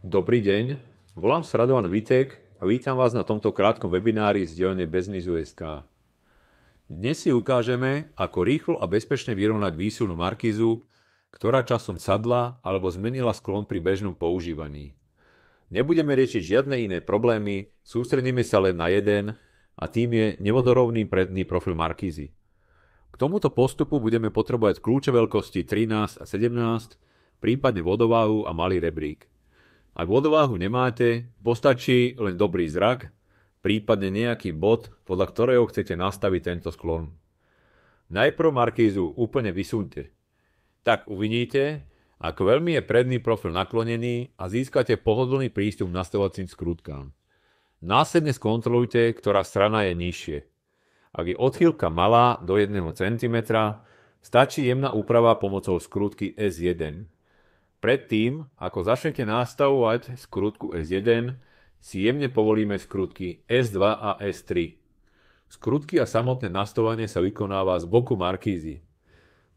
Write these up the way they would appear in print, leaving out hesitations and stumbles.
Dobrý deň, volám sa Radovan Vitek a vítam vás na tomto krátkom webinári z dielne Beznizu.sk. Dnes si ukážeme, ako rýchlo a bezpečne vyrovnať výsilnú markízu, ktorá časom sadla alebo zmenila sklon pri bežnom používaní. Nebudeme riešiť žiadne iné problémy, sústredíme sa len na jeden a tým je nevodorovný predný profil markízy. K tomuto postupu budeme potrebovať kľúče veľkosti 13 a 17, prípadne vodováhu a malý rebrík. Ak vodováhu nemáte, postačí len dobrý zrak, prípadne nejaký bod, podľa ktorého chcete nastaviť tento sklon. Najprv markízu úplne vysuňte. Tak uvidíte, ako veľmi je predný profil naklonený a získate pohodlný prístup k nastavovacím skrutkám. Následne skontrolujte, ktorá strana je nižšie. Ak je odchýlka malá do 1 cm, stačí jemná úprava pomocou skrutky S1. Predtým, ako začnete nastavovať skrutku S1, si jemne povolíme skrutky S2 a S3. Skrutky a samotné nastavovanie sa vykonáva z boku markízy.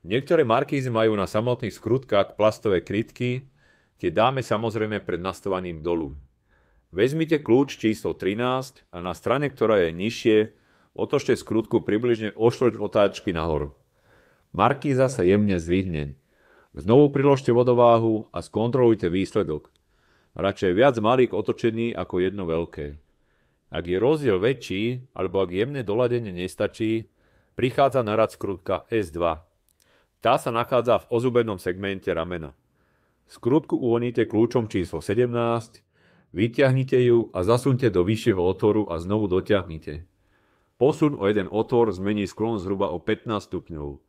Niektoré markízy majú na samotných skrutkách plastové krytky, tie dáme samozrejme pred nastavovaním dolu. Vezmite kľúč číslo 13 a na strane, ktorá je nižšie, otočte skrutku približne o štvrť otáčky nahor. Markíza sa jemne zdvihne. Znovu priložte vodováhu a skontrolujte výsledok. Radšej viac malých otočení ako jedno veľké. Ak je rozdiel väčší, alebo ak jemné doladenie nestačí, prichádza na rad skrutka S2. Tá sa nachádza v ozubenom segmente ramena. Skrutku uvoľnite kľúčom číslo 17, vyťahnite ju a zasunte do vyššieho otvoru a znovu dotiahnite. Posun o jeden otvor zmení sklon zhruba o 15 stupňov.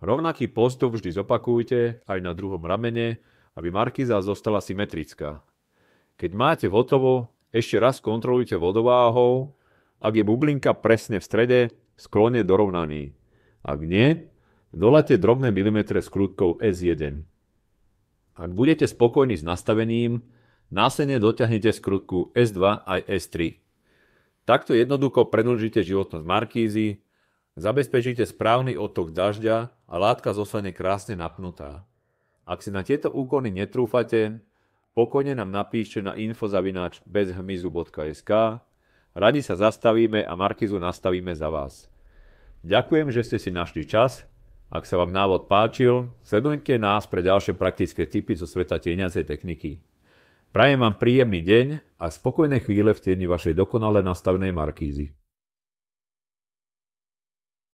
Rovnaký postup vždy zopakujte aj na druhom ramene, aby markíza zostala symetrická. Keď máte hotovo, ešte raz kontrolujte vodováhou. Ak je bublinka presne v strede, sklon je dorovnaný. Ak nie, doľate drobné milimetre skrutkou S1. Ak budete spokojní s nastavením, následne dotiahnete skrutku S2 aj S3. Takto jednoducho predĺžite životnosť markízy, zabezpečíte správny odtok dažďa a látka zostane krásne napnutá. Ak si na tieto úkony netrúfate, pokojne nám napíšte na info@bezhmyzu.sk. Radi sa zastavíme a markízu nastavíme za vás. Ďakujem, že ste si našli čas. Ak sa vám návod páčil, sledujte nás pre ďalšie praktické tipy zo sveta tieňacej techniky. Prajem vám príjemný deň a spokojné chvíle v tieni vašej dokonale nastavenej markízy.